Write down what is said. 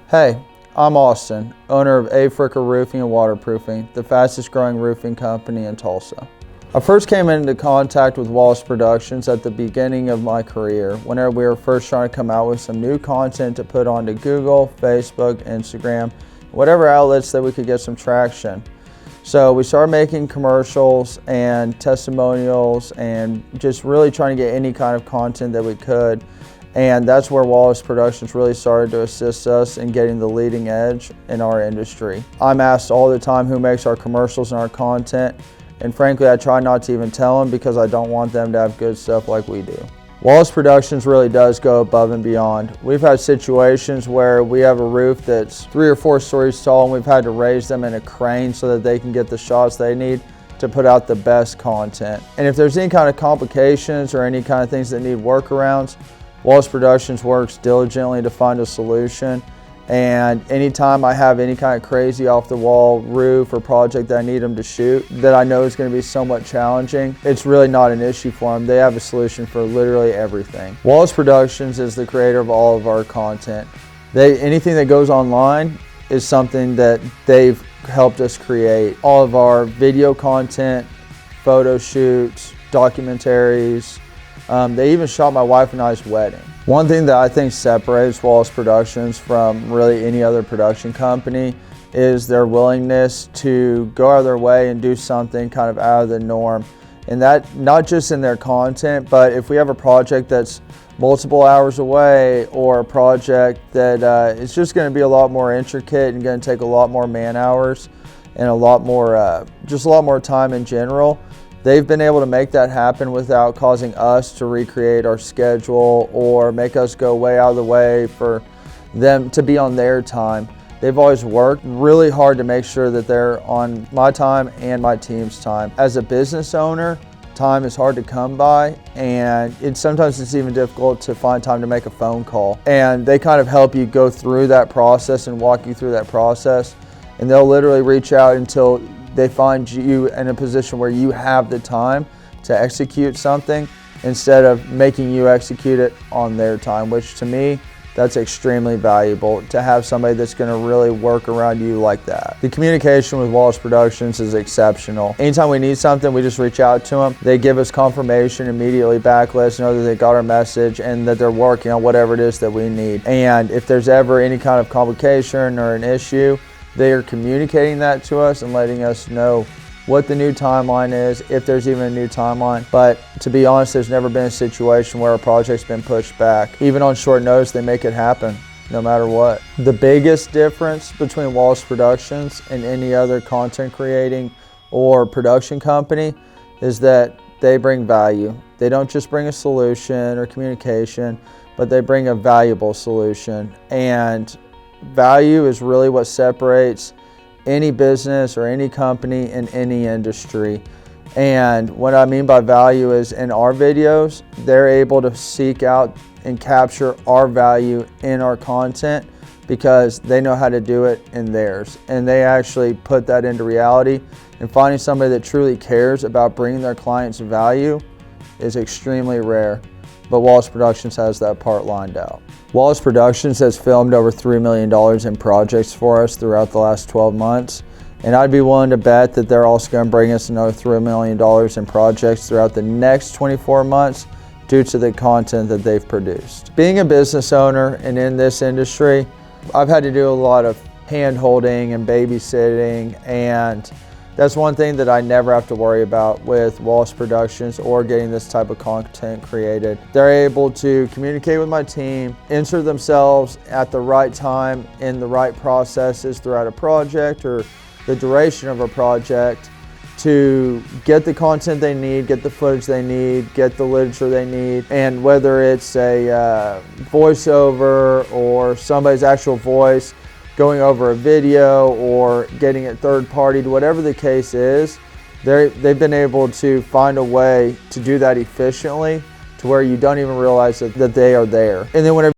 Hey, I'm Austin, owner of Africa Roofing and Waterproofing, the fastest growing roofing company in Tulsa. I first came into contact with Wallace Productions at the beginning of my career, whenever we were first trying to come out with some new content to put onto Google, Facebook, Instagram, whatever outlets that we could get some traction. So we started making commercials and testimonials and just really trying to get any kind of content that we could. And that's where Wallace Productions really started to assist us in getting the leading edge in our industry. I'm asked all the time who makes our commercials and our content, and frankly I try not to even tell them because I don't want them to have good stuff like we do. Wallace Productions really does go above and beyond. We've had situations where we have a roof that's 3 or 4 stories tall and we've had to raise them in a crane so that they can get the shots they need to put out the best content. And if there's any kind of complications or any kind of things that need workarounds, Wallace Productions works diligently to find a solution, and anytime I have any kind of crazy off the wall roof or project that I need them to shoot that I know is going to be somewhat challenging, it's really not an issue for them. They have a solution for literally everything. Wallace Productions is the creator of all of our content. Anything that goes online is something that they've helped us create. All of our video content, photo shoots, documentaries. They even shot my wife and I's wedding. One thing that I think separates Wallace Productions from really any other production company is their willingness to go out of their way and do something kind of out of the norm. And that not just in their content, but if we have a project that's multiple hours away or a project that is just going to be a lot more intricate and going to take a lot more man hours and a lot more time in general, they've been able to make that happen without causing us to recreate our schedule or make us go way out of the way for them to be on their time. They've always worked really hard to make sure that they're on my time and my team's time. As a business owner, time is hard to come by, and sometimes it's even difficult to find time to make a phone call. And they kind of help you go through that process and walk you through that process. And they'll literally reach out until they find you in a position where you have the time to execute something instead of making you execute it on their time, which to me, that's extremely valuable to have somebody that's going to really work around you like that. The communication with Wallace Productions is exceptional. Anytime we need something, we just reach out to them. They give us confirmation immediately back, let us know that they got our message and that they're working on whatever it is that we need. And if there's ever any kind of complication or an issue, they are communicating that to us and letting us know what the new timeline is, if there's even a new timeline. But to be honest, there's never been a situation where a project's been pushed back. Even on short notice, they make it happen, no matter what. The biggest difference between Wallace Productions and any other content creating or production company is that they bring value. They don't just bring a solution or communication, but they bring a valuable solution. And value is really what separates any business or any company in any industry. And what I mean by value is in our videos, they're able to seek out and capture our value in our content because they know how to do it in theirs. And they actually put that into reality. And finding somebody that truly cares about bringing their clients value is extremely rare. But Wallace Productions has that part lined out. Wallace Productions has filmed over $3 million in projects for us throughout the last 12 months. And I'd be willing to bet that they're also going to bring us another $3 million in projects throughout the next 24 months due to the content that they've produced. Being a business owner and in this industry, I've had to do a lot of hand-holding and babysitting, and that's one thing that I never have to worry about with Wallace Productions or getting this type of content created. They're able to communicate with my team, insert themselves at the right time in the right processes throughout a project or the duration of a project to get the content they need, get the footage they need, get the literature they need. And whether it's a voiceover or somebody's actual voice, going over a video or getting it third-partied, whatever the case is, they've been able to find a way to do that efficiently to where you don't even realize that they are there. And then whenever